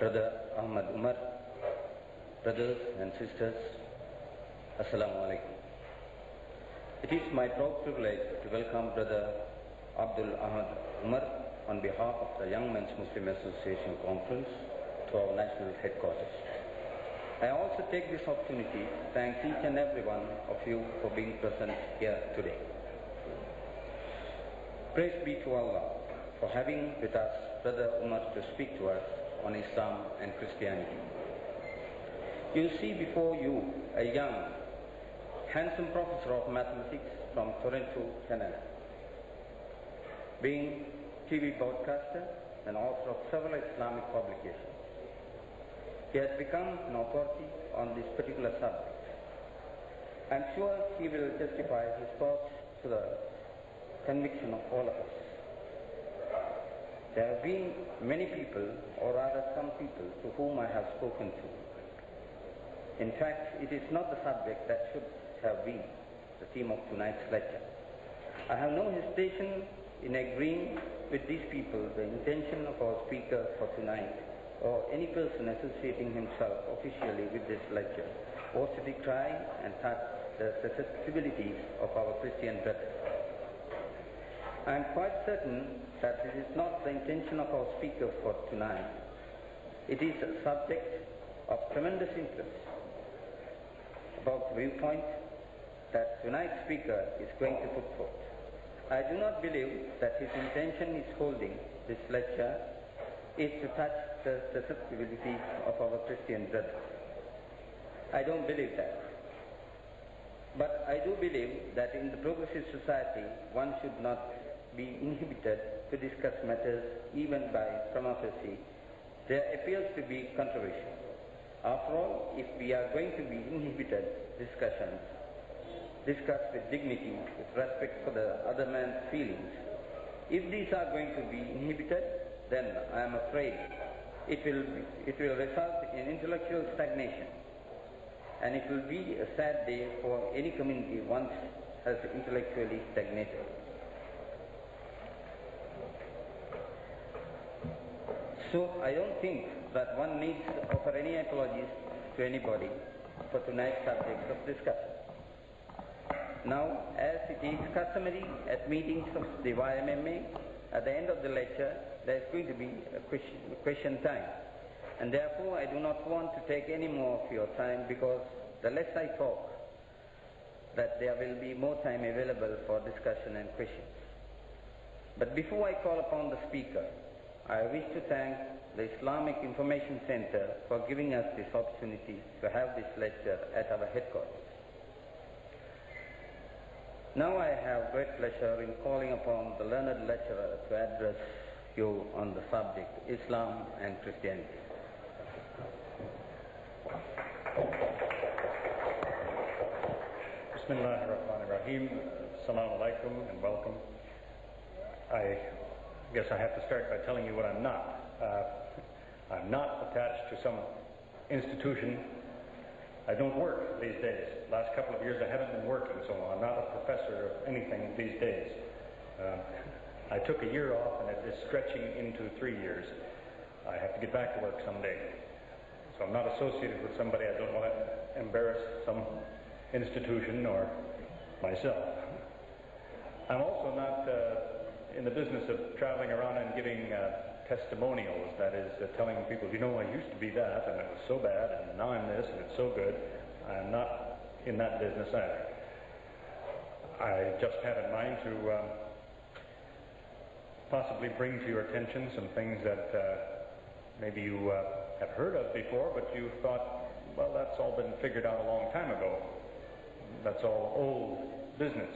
Brother Ahmad Umar, brothers and sisters, Assalamu alaikum. It is my proud privilege to welcome Brother Abdul Ahmad Umar on behalf of the Young Men's Muslim Association Conference to our national headquarters. I also take this opportunity to thank each and every one of you for being present here today. Praise be to Allah for having with us Brother Umar to speak to us on Islam and Christianity. You see before you a young, handsome professor of mathematics from Toronto, Canada, being TV broadcaster and author of several Islamic publications. He has become an authority on this particular subject. I am sure he will justify his thoughts to the conviction of all of us. There have been many people, or rather some people, to whom I have spoken to. In fact, it is not the subject that should have been the theme of tonight's lecture. I have no hesitation in agreeing with these people the intention of our speaker for tonight, or any person associating himself officially with this lecture, was to decry and touch the susceptibilities of our Christian brethren. I am quite certain that it is not the intention of our speaker for tonight. It is a subject of tremendous interest about the viewpoint that tonight's speaker is going to put forth. I do not believe that his intention is holding this lecture is to touch the susceptibilities of our Christian brethren. I don't believe that. But I do believe that in the progressive society, one should not be inhibited to discuss matters even by prima facie. There appears to be controversy. After all, if we are going to be inhibited discussions, discuss with dignity, with respect for the other man's feelings, if these are going to be inhibited, then I am afraid it will result in intellectual stagnation. And it will be a sad day for any community once has intellectually stagnated. So I don't think that one needs to offer any apologies to anybody for tonight's subject of discussion. Now, as it is customary at meetings of the YMMA, at the end of the lecture, there is going to be a question time. And therefore, I do not want to take any more of your time, because the less I talk, that there will be more time available for discussion and questions. But before I call upon the speaker, I wish to thank the Islamic Information Center for giving us this opportunity to have this lecture at our headquarters. Now I have great pleasure in calling upon the learned lecturer to address you on the subject Islam and Christianity. Bismillahirrahmanirrahim. Assalamu alaikum and welcome. I guess I have to start by telling you what I'm not. I'm not attached to some institution. I don't work these days. Last couple of years I haven't been working, so I'm not a professor of anything these days. I took a year off, and it is stretching into 3 years. I have to get back to work someday. So I'm not associated with somebody. I don't want to embarrass some institution or myself. I'm also not in the business of traveling around and giving testimonials, that is, telling people, you know, I used to be that, and it was so bad, and now I'm this, and it's so good. I'm not in that business either. I just had in mind to possibly bring to your attention some things that maybe you have heard of before, but you thought, well, that's all been figured out a long time ago. That's all old business.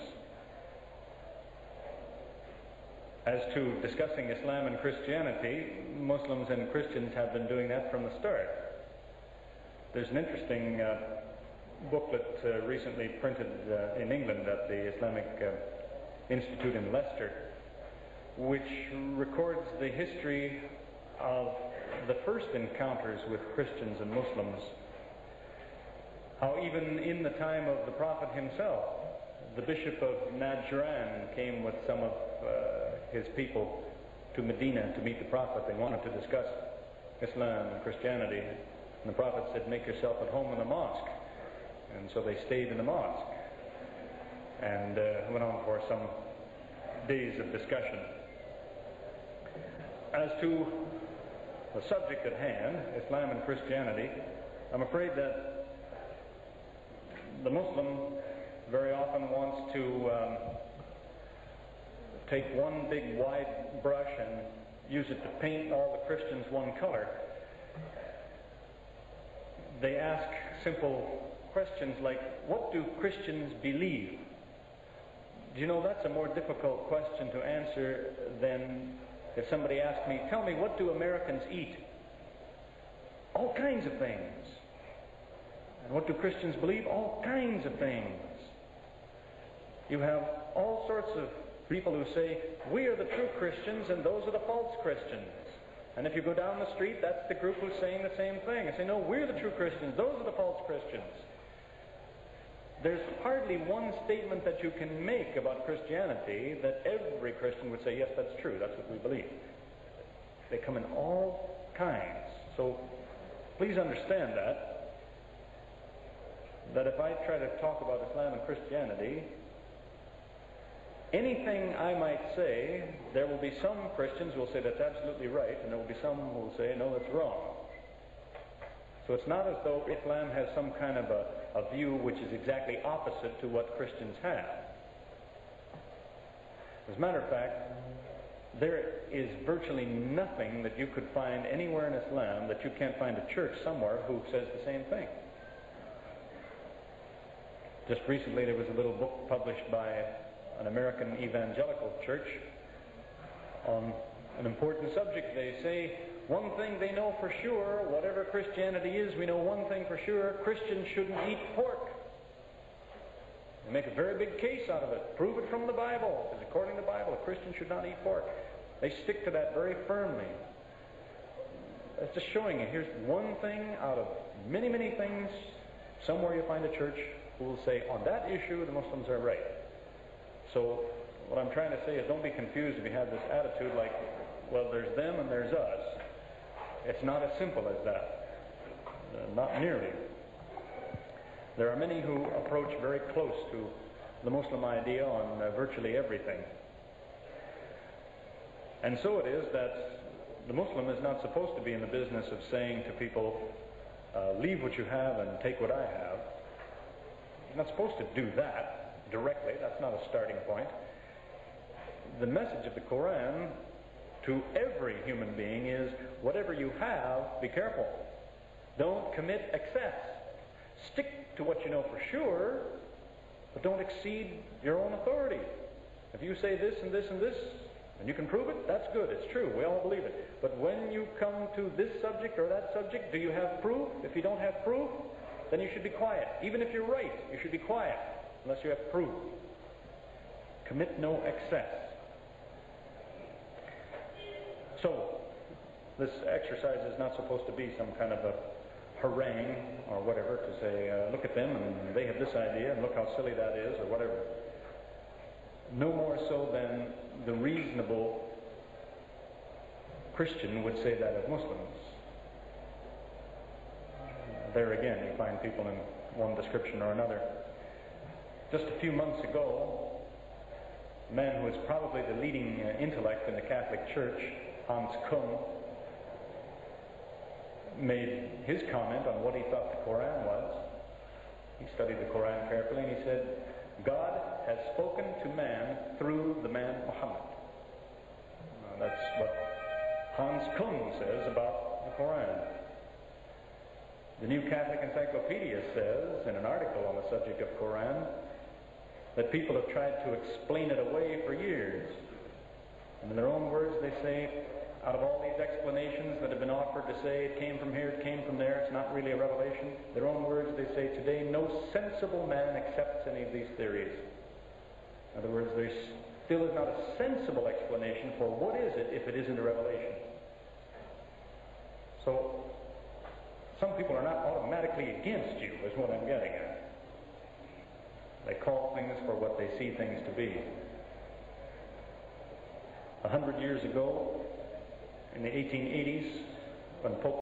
As to discussing Islam and Christianity, Muslims and Christians have been doing that from the start. There's an interesting booklet recently printed in England at the Islamic Institute in Leicester, which records the history of the first encounters with Christians and Muslims. How even in the time of the Prophet himself, the Bishop of Najran came with some of his people to Medina to meet the Prophet. They wanted to discuss Islam and Christianity. And the Prophet said, make yourself at home in the mosque. And so they stayed in the mosque and went on for some days of discussion. As to the subject at hand, Islam and Christianity, I'm afraid that the Muslim very often wants to take one big wide brush and use it to paint all the Christians one color. They ask simple questions like, what do Christians believe? Do you know, that's a more difficult question to answer than if somebody asked me, tell me, what do Americans eat? All kinds of things. And what do Christians believe? All kinds of things. You have all sorts of people who say, we are the true Christians and those are the false Christians. And if you go down the street, that's the group who's saying the same thing. I say, no, we're the true Christians, those are the false Christians. There's hardly one statement that you can make about Christianity that every Christian would say, yes, that's true, that's what we believe. They come in all kinds. So please understand that if I try to talk about Islam and Christianity, anything I might say, there will be some Christians who will say that's absolutely right, and there will be some who will say, no, that's wrong. So it's not as though Islam has some kind of a view which is exactly opposite to what Christians have. As a matter of fact, there is virtually nothing that you could find anywhere in Islam that you can't find a church somewhere who says the same thing. Just recently there was a little book published by an American evangelical church on an important subject. They say one thing they know for sure, whatever Christianity is, we know one thing for sure, Christians shouldn't eat pork. They make a very big case out of it. Prove it from the Bible, because according to the Bible, a Christian should not eat pork. They stick to that very firmly. It's just showing you, here's one thing out of many, many things. Somewhere you find a church who will say, on that issue, the Muslims are right. So what I'm trying to say is, don't be confused if you have this attitude like, well, there's them and there's us. It's not as simple as that. Not nearly. There are many who approach very close to the Muslim idea on virtually everything. And so it is that the Muslim is not supposed to be in the business of saying to people, leave what you have and take what I have. He's not supposed to do that directly. That's not a starting point. The message of the Quran to every human being is, whatever you have, be careful. Don't commit excess. Stick to what you know for sure, but don't exceed your own authority. If you say this and this and this, and you can prove it, that's good, it's true, we all believe it. But when you come to this subject or that subject, do you have proof? If you don't have proof, then you should be quiet. Even if you're right, you should be quiet, unless you have proof. Commit no excess. So, this exercise is not supposed to be some kind of a harangue or whatever to say, look at them and they have this idea and look how silly that is or whatever. No more so than the reasonable Christian would say that of Muslims. There again, you find people in one description or another. Just a few months ago, a man who is probably the leading intellect in the Catholic Church, Hans Kuhn, made his comment on what he thought the Quran was. He studied the Quran carefully and he said, God has spoken to man through the man Muhammad. That's what Hans Kuhn says about the Quran. The New Catholic Encyclopedia says, in an article on the subject of Quran, that people have tried to explain it away for years. And in their own words, they say, out of all these explanations that have been offered to say it came from here, it came from there, it's not really a revelation, their own words, they say, today no sensible man accepts any of these theories. In other words, there still is not a sensible explanation for what is it if it isn't a revelation. So, some people are not automatically against you, is what I'm getting at. They call things for what they see things to be. 100 years ago, in the 1880s, when Pope